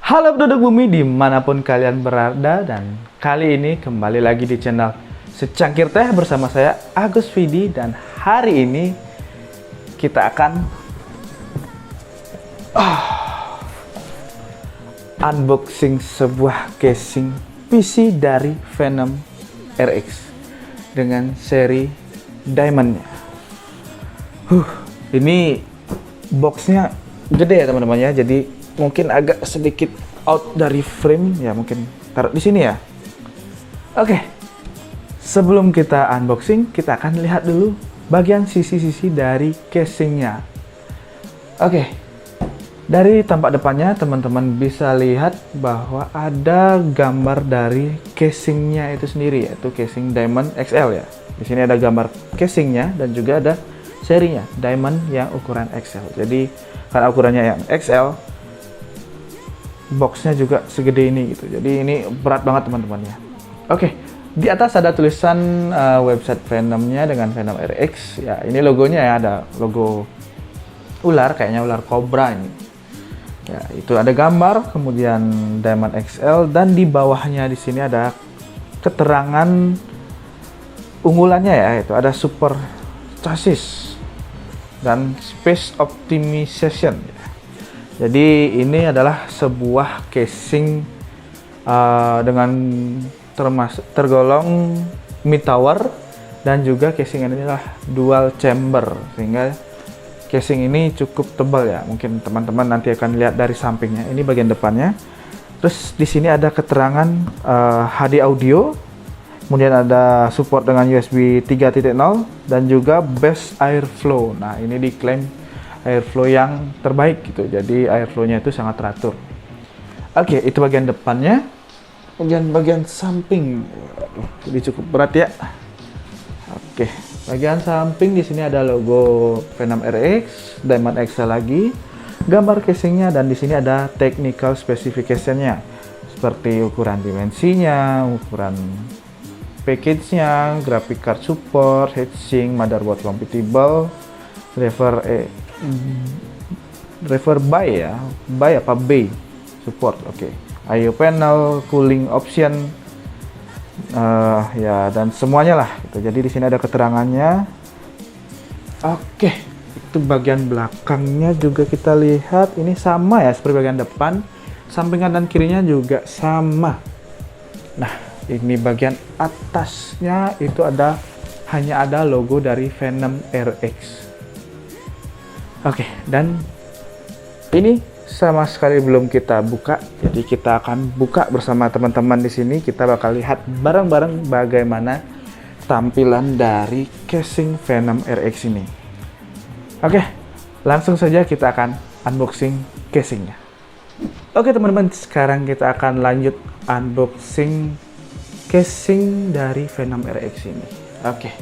Halo penduduk bumi dimanapun kalian berada, dan kali ini kembali lagi di channel Secangkir Teh bersama saya Agus Vidi. Dan hari ini kita akan unboxing sebuah casing PC dari Venom RX dengan seri Diamondnya. Ini boxnya gede ya teman-teman ya, jadi mungkin agak sedikit out dari frame ya, mungkin taruh di sini ya. Oke, sebelum kita unboxing, kita akan lihat dulu bagian sisi-sisi dari casingnya. Oke, dari tampak depannya teman-teman bisa lihat bahwa ada gambar dari casingnya itu sendiri, yaitu casing Diamond XL ya. Di sini ada gambar casingnya dan juga ada serinya Diamond yang ukuran XL. Jadi karena ukurannya yang XL, boxnya juga segede ini gitu. Jadi ini berat banget teman-teman ya. Oke, di atas ada tulisan website Venomnya dengan Venom RX ya. Ini logonya ya, ada logo ular, kayaknya ular kobra ini ya. Itu ada gambar, kemudian Diamond XL, dan di bawahnya di sini ada keterangan unggulannya ya. Itu ada super chassis dan space optimization ya. Jadi ini adalah sebuah casing dengan tergolong mid tower, dan juga casing ini adalah dual chamber, sehingga casing ini cukup tebal ya. Mungkin teman-teman nanti akan lihat dari sampingnya. Ini bagian depannya. Terus di sini ada keterangan HD audio, kemudian ada support dengan USB 3.0 dan juga best airflow. Nah, ini diklaim airflow yang terbaik gitu, jadi airflow-nya itu sangat teratur. Oke, itu bagian depannya. Kemudian bagian samping, ini cukup berat ya. Oke, bagian samping di sini ada logo Venom RX, Diamond XL lagi, gambar casingnya, dan di sini ada technical specification-nya seperti ukuran dimensinya, ukuran package-nya, graphic card support, heatsink, motherboard compatible, driver by ya, by apa bay support. Oke, I/O panel, cooling option ya, dan semuanya lah gitu. Jadi di sini ada keterangannya. Oke, itu bagian belakangnya juga kita lihat ini sama ya seperti bagian depan, sampingan dan kirinya juga sama. Nah, ini bagian atasnya itu hanya ada logo dari Venom RX. Oke, dan ini sama sekali belum kita buka, jadi kita akan buka bersama teman-teman di sini. Kita bakal lihat bareng-bareng bagaimana tampilan dari casing Venom RX ini. Oke, langsung saja kita akan unboxing casingnya. Oke teman-teman, sekarang kita akan lanjut unboxing casing dari Venom RX ini. Oke,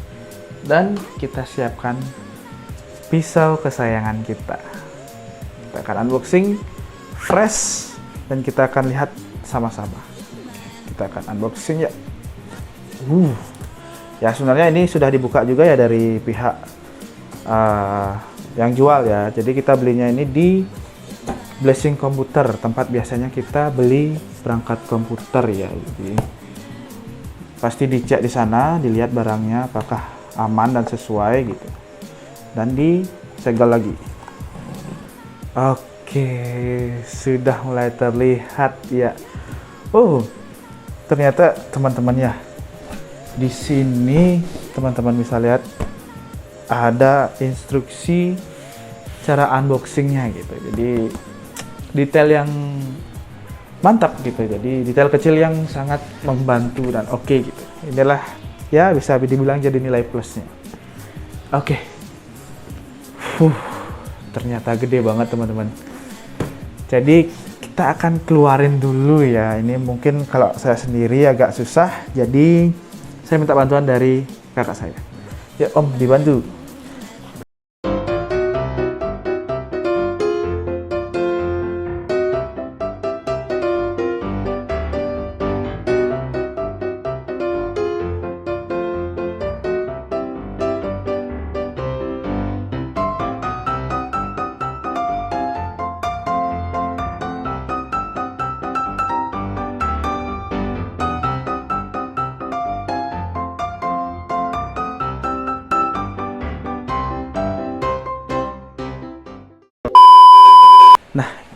dan kita siapkan pisau kesayangan kita. Kita akan unboxing fresh dan kita akan lihat sama-sama. Kita akan unboxing ya. Ya sebenarnya ini sudah dibuka juga ya dari pihak yang jual ya. Jadi kita belinya ini di Blessing Komputer, tempat biasanya kita beli perangkat komputer ya. Jadi pasti dicek di sana, dilihat barangnya apakah aman dan sesuai gitu, dan disegel lagi. Oke, sudah mulai terlihat ya. Oh, ternyata teman-teman ya, di sini teman-teman bisa lihat ada instruksi cara unboxingnya gitu. Jadi detail yang mantap gitu, jadi detail kecil yang sangat membantu dan oke gitu. Inilah ya, bisa dibilang jadi nilai plusnya. Oke. Ternyata gede banget teman-teman. Jadi kita akan keluarin dulu ya. Ini mungkin kalau saya sendiri agak susah, jadi saya minta bantuan dari kakak saya. Ya Om, dibantu.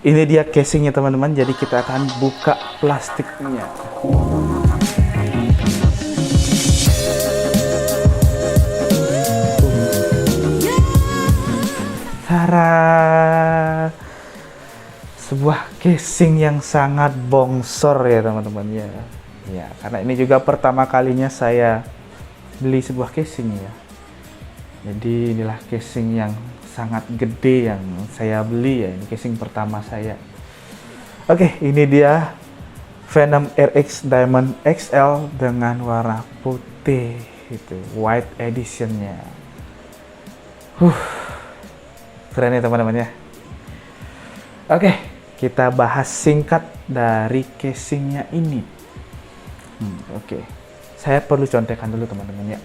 Ini dia casingnya teman-teman, jadi kita akan buka plastiknya. Tara, sebuah casing yang sangat bongsor ya teman-teman ya. Ya, karena ini juga pertama kalinya saya beli sebuah casing ya. Jadi inilah casing yang sangat gede yang saya beli ya. Ini casing pertama saya. Oke, ini dia Venom RX Diamond XL dengan warna putih itu, white editionnya. Keren ya teman-teman ya. Oke, kita bahas singkat dari casingnya ini. Oke, saya perlu contekan dulu teman-teman ya.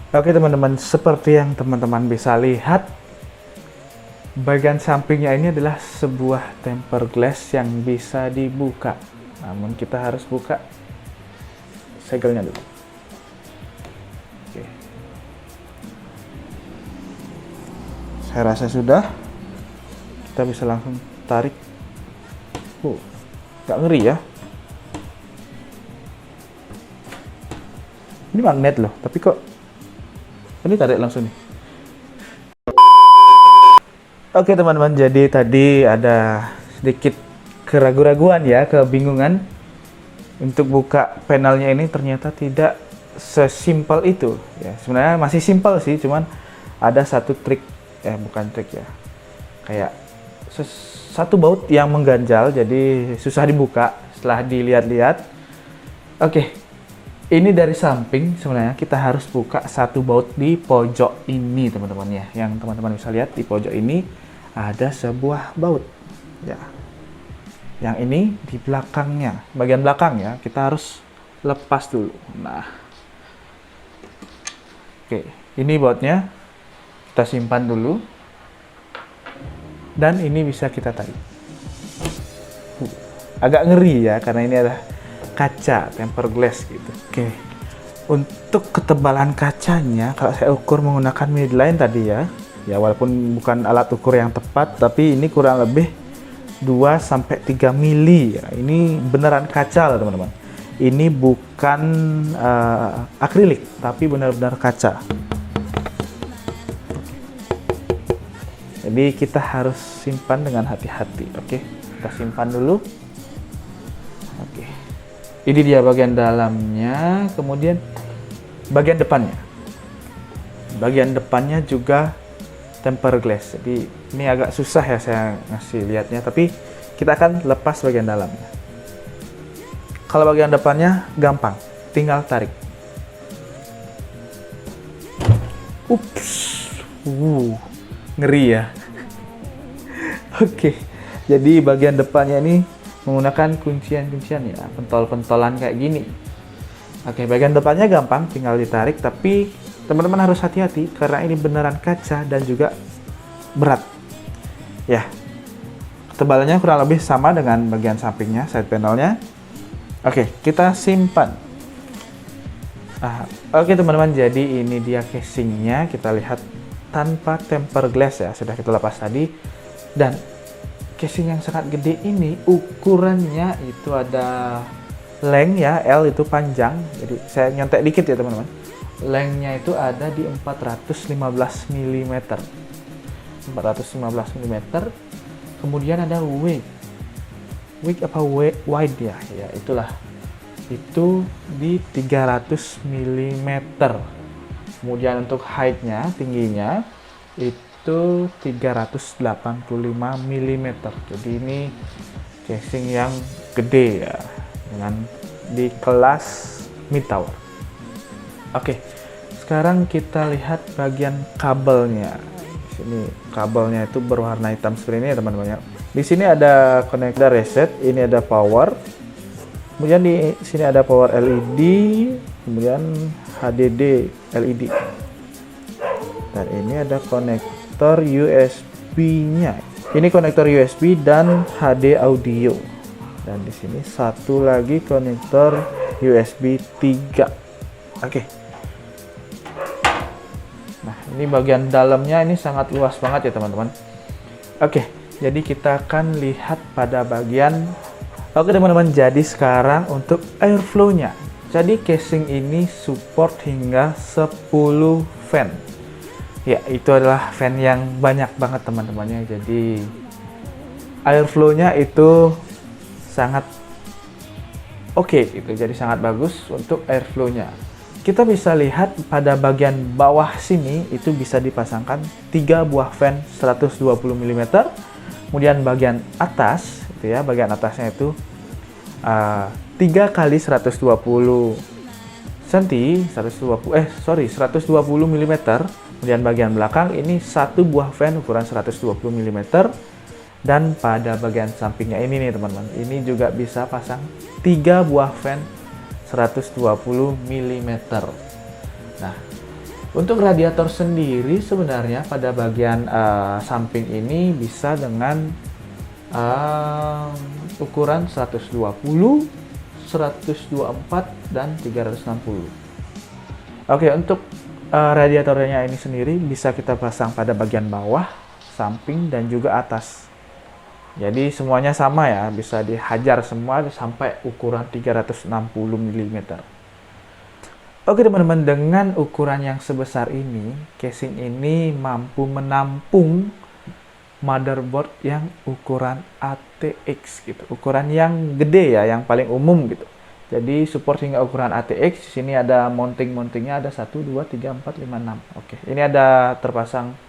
Oke teman-teman, seperti yang teman-teman bisa lihat, bagian sampingnya ini adalah sebuah tempered glass yang bisa dibuka. Namun kita harus buka segelnya dulu. Oke. Saya rasa sudah. Kita bisa langsung tarik. Nggak ngeri ya. Ini magnet loh, tapi kok ini tarik langsung nih. Oke teman-teman, jadi tadi ada sedikit keraguan-raguan ya, kebingungan untuk buka panelnya ini. Ternyata tidak sesimpel itu ya. Sebenarnya masih simpel sih, cuman ada satu trik, bukan trik ya, kayak satu baut yang mengganjal, jadi susah dibuka setelah dilihat-lihat. Oke, ini dari samping sebenarnya kita harus buka satu baut di pojok ini teman-teman ya. Yang teman-teman bisa lihat di pojok ini ada sebuah baut ya. Yang ini di belakangnya, bagian belakang ya, kita harus lepas dulu. Nah, oke, ini bautnya kita simpan dulu. Dan ini bisa kita tarik. Agak ngeri ya, karena ini adalah kaca, tempered glass gitu. Oke, untuk ketebalan kacanya, kalau saya ukur menggunakan midline tadi ya, walaupun bukan alat ukur yang tepat, tapi ini kurang lebih 2-3 mili ya. Ini beneran kaca loh teman-teman. Ini bukan akrilik, tapi benar-benar kaca. Jadi kita harus simpan dengan hati-hati. Oke, kita simpan dulu. Oke, ini dia bagian dalamnya. Kemudian bagian depannya. Bagian depannya juga tempered glass. Jadi ini agak susah ya saya ngasih lihatnya, tapi kita akan lepas bagian dalamnya. Kalau bagian depannya gampang, tinggal tarik. Ups, ngeri ya. Oke, jadi bagian depannya ini menggunakan kuncian-kuncian ya, pentol-pentolan kayak gini. Oke, bagian depannya gampang, tinggal ditarik, tapi teman-teman harus hati-hati karena ini beneran kaca dan juga berat. Ya, ketebalannya kurang lebih sama dengan bagian sampingnya, side panelnya. Oke, kita simpan. Oke teman-teman, jadi ini dia casingnya. Kita lihat tanpa tempered glass ya, sudah kita lepas tadi. Dan casing yang sangat gede ini, ukurannya itu ada length ya, L itu panjang. Jadi saya nyontek dikit ya teman-teman. Lengthnya itu ada di 415 mm. 415 mm. Kemudian ada width apa wide ya, itulah. Itu di 300 mm. Kemudian untuk height-nya, tingginya itu 385 mm. Jadi ini casing yang gede ya, dengan di kelas mid tower. Oke, sekarang kita lihat bagian kabelnya. Di sini kabelnya itu berwarna hitam seperti ini ya teman-teman ya. Di sini ada konektor reset, ini ada power. Kemudian di sini ada power LED, kemudian HDD LED. Dan ini ada konektor USB-nya. Ini konektor USB dan HD audio. Dan di sini satu lagi konektor USB 3. Oke. Nah, ini bagian dalamnya ini sangat luas banget ya teman-teman. Oke, Jadi kita akan lihat pada bagian. Oke teman-teman, jadi sekarang untuk airflow-nya. Jadi casing ini support hingga 10 fan. Ya, itu adalah fan yang banyak banget teman-temannya. Jadi airflow-nya itu sangat oke gitu. Jadi sangat bagus untuk airflow-nya. Kita bisa lihat pada bagian bawah sini itu bisa dipasangkan 3 buah fan 120 mm. Kemudian bagian atas itu ya, bagian atasnya itu 3 kali 120 cm, 120 mm. Kemudian bagian belakang ini 1 buah fan ukuran 120 mm. Dan pada bagian sampingnya ini nih teman-teman, ini juga bisa pasang 3 buah fan 120 mm. Nah, untuk radiator sendiri sebenarnya pada bagian samping ini bisa dengan ukuran 120, 124, dan 360. Oke, untuk radiatornya ini sendiri bisa kita pasang pada bagian bawah, samping, dan juga atas. Jadi semuanya sama ya, bisa dihajar semua sampai ukuran 360 mm. Oke teman-teman, dengan ukuran yang sebesar ini, casing ini mampu menampung motherboard yang ukuran ATX gitu. Ukuran yang gede ya, yang paling umum gitu. Jadi support hingga ukuran ATX. Di sini ada mountingnya, ada 1 2 3 4 5 6. Oke, ini ada terpasang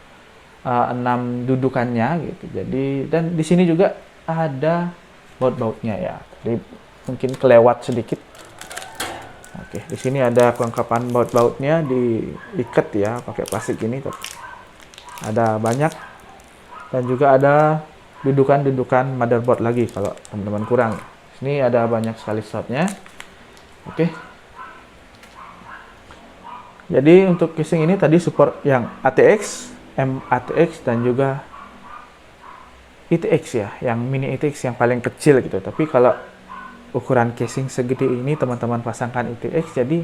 6 dudukannya gitu. Jadi dan di sini juga ada baut-bautnya ya. Jadi mungkin kelewat sedikit. Oke, di sini ada kelengkapan baut-bautnya, diikat ya pakai plastik ini. Ada banyak, dan juga ada dudukan-dudukan motherboard lagi kalau teman-teman kurang. Sini ada banyak sekali slotnya. Oke. Jadi untuk casing ini tadi support yang ATX, MATX, dan juga ITX ya, yang mini ITX yang paling kecil gitu. Tapi kalau ukuran casing segede ini teman-teman pasangkan ITX, jadi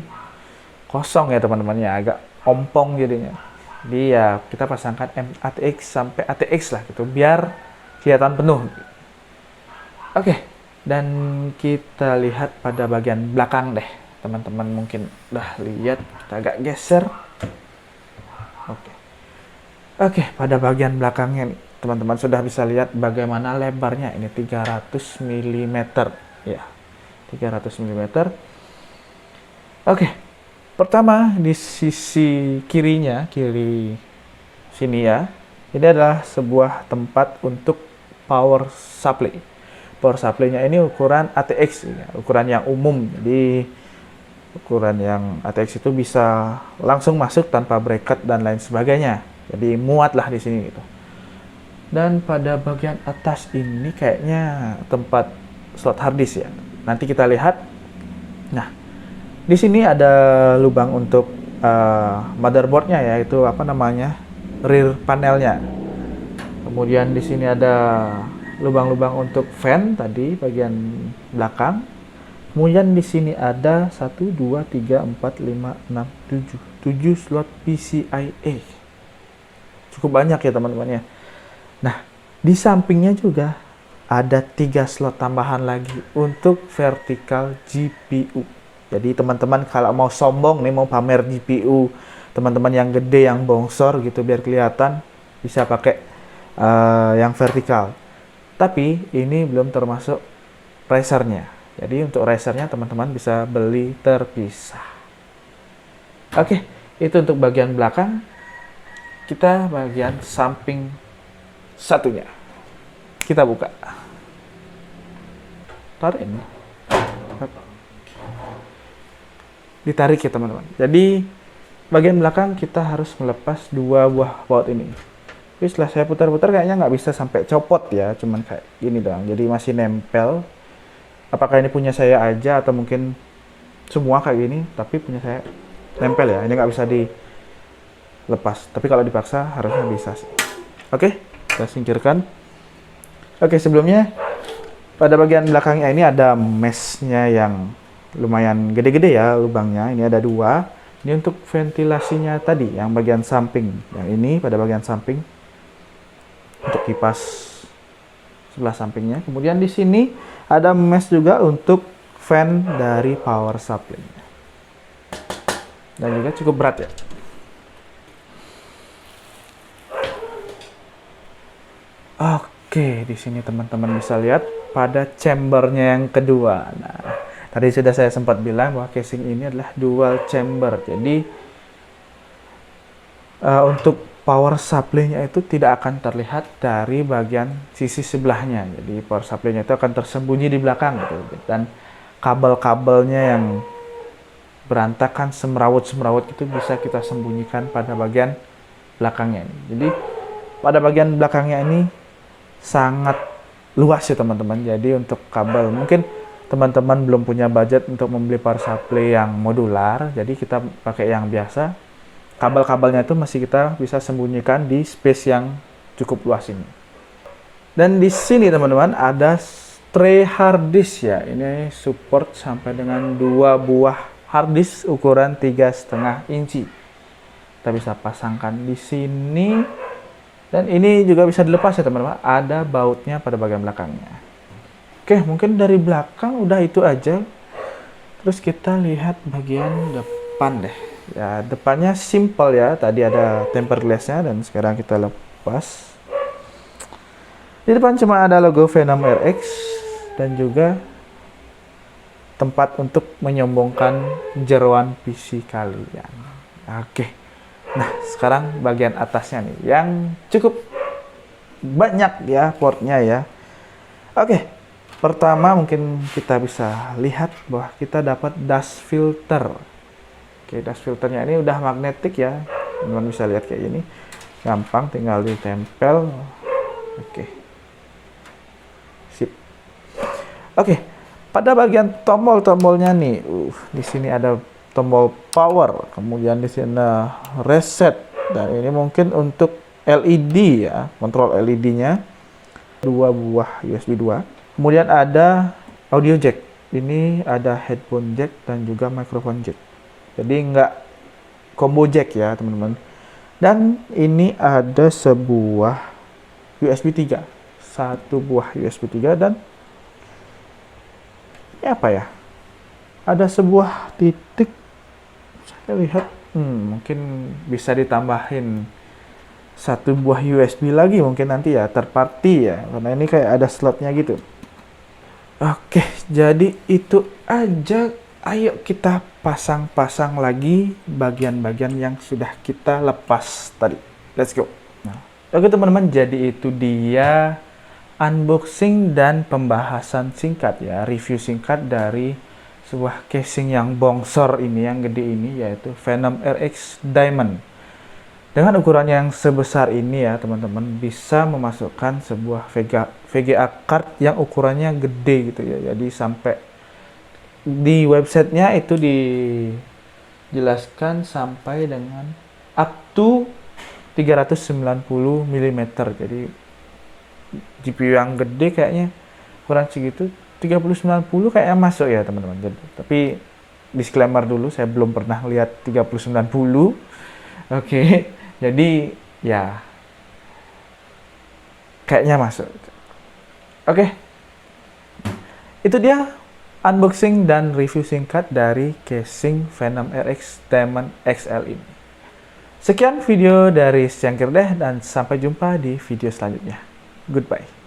kosong ya teman-teman ya, agak ompong jadinya. Jadi ya kita pasangkan MATX sampai ATX lah gitu, biar kelihatan penuh. Oke, dan kita lihat pada bagian belakang deh. Teman-teman mungkin udah lihat, kita agak geser. Oke, pada bagian belakangnya nih, teman-teman sudah bisa lihat bagaimana lebarnya. Ini 300 mm ya, 300 mm. Oke, pertama di sisi kirinya, kiri sini ya, ini adalah sebuah tempat untuk power supply. Power supply-nya ini ukuran ATX ya, ukuran yang umum. Jadi ukuran yang ATX itu bisa langsung masuk tanpa bracket dan lain sebagainya. Jadi muatlah di sini gitu. Dan pada bagian atas ini kayaknya tempat slot hard disk ya. Nanti kita lihat. Nah, di sini ada lubang untuk motherboardnya, yaitu apa namanya, rear panelnya. Kemudian di sini ada lubang-lubang untuk fan tadi bagian belakang. Kemudian di sini ada 1 2 3 4 5 6 7 slot PCIe. Cukup banyak ya teman-teman ya. Nah, di sampingnya juga ada 3 slot tambahan lagi untuk vertical GPU. Jadi teman-teman kalau mau sombong nih, mau pamer GPU teman-teman yang gede, yang bongsor gitu biar kelihatan, bisa pakai yang vertikal. Tapi ini belum termasuk risernya. Jadi untuk risernya teman-teman bisa beli terpisah. Oke, itu untuk bagian belakang. Kita bagian samping satunya. Kita buka. Tarik ini. Ditarik ya teman-teman. Jadi bagian belakang kita harus melepas 2 buah baut ini. Tapi setelah saya putar-putar kayaknya nggak bisa sampai copot ya. Cuman kayak gini doang. Jadi masih nempel. Apakah ini punya saya aja atau mungkin semua kayak gini. Tapi punya saya nempel ya. Ini nggak bisa dilepas. Tapi kalau dipaksa harusnya bisa sih. Oke, kita singkirkan. Oke, sebelumnya pada bagian belakangnya ini ada meshnya yang lumayan gede-gede ya lubangnya. Ini ada 2. Ini untuk ventilasinya tadi yang bagian samping. Yang ini pada bagian samping untuk kipas sebelah sampingnya. Kemudian di sini ada mesh juga untuk fan dari power supply. Dan juga cukup berat ya. Oke, di sini teman-teman bisa lihat pada chambernya yang kedua. Nah, tadi sudah saya sempat bilang bahwa casing ini adalah dual chamber. Jadi untuk power supply-nya itu tidak akan terlihat dari bagian sisi sebelahnya. Jadi power supply-nya itu akan tersembunyi di belakang gitu. Dan kabel-kabelnya yang berantakan semrawut-semrawut itu bisa kita sembunyikan pada bagian belakangnya ini. Jadi pada bagian belakangnya ini sangat luas ya teman-teman. Jadi untuk kabel, mungkin teman-teman belum punya budget untuk membeli power supply yang modular, jadi kita pakai yang biasa. Kabel-kabelnya itu masih kita bisa sembunyikan di space yang cukup luas ini. Dan di sini teman-teman ada tray hard disk ya. Ini support sampai dengan 2 buah hard disk ukuran 3,5 inci. Kita bisa pasangkan di sini. Dan ini juga bisa dilepas ya teman-teman. Ada bautnya pada bagian belakangnya. Oke, mungkin dari belakang udah itu aja. Terus kita lihat bagian depan deh. Ya, depannya simple ya. Tadi ada tempered glass-nya dan sekarang kita lepas. Di depan cuma ada logo Venom RX dan juga tempat untuk menyombongkan jeroan PC kalian. Oke. Nah, sekarang bagian atasnya nih yang cukup banyak ya portnya ya. Oke. Pertama mungkin kita bisa lihat bahwa kita dapat dust filter. Oke, dust filternya ini udah magnetik ya. Teman-teman bisa lihat kayak gini. Gampang, tinggal ditempel. Oke. Sip. Oke. Pada bagian tombol-tombolnya nih, di sini ada tombol power, kemudian di sini reset, dan ini mungkin untuk LED ya, kontrol LED-nya. 2 buah USB 2. Kemudian ada audio jack. Ini ada headphone jack dan juga microphone jack. Jadi nggak combo jack ya teman-teman. Dan ini ada sebuah USB 3. 1 buah USB 3 dan ini apa ya? Ada sebuah titik. Saya lihat mungkin bisa ditambahin 1 buah USB lagi mungkin nanti ya, third party ya. Karena ini kayak ada slotnya gitu. Oke, jadi itu aja. Ayo kita pasang-pasang lagi bagian-bagian yang sudah kita lepas tadi. Let's go. Nah, oke teman-teman, jadi itu dia unboxing dan pembahasan singkat ya, review singkat dari sebuah casing yang bongsor ini, yang gede ini, yaitu Venom RX Diamond. Dengan ukuran yang sebesar ini ya teman-teman, bisa memasukkan sebuah VGA card yang ukurannya gede gitu ya. Jadi sampai di websitenya itu dijelaskan sampai dengan up to 390 mm. Jadi GPU yang gede kayaknya ukuran segitu 3090 kayaknya masuk ya teman-teman. Tapi disclaimer dulu, saya belum pernah lihat 3090. Oke. Jadi ya kayaknya masuk. Oke. Itu dia unboxing dan review singkat dari casing Venom RX Diamond XL ini. Sekian video dari Syangkir deh, dan sampai jumpa di video selanjutnya. Goodbye.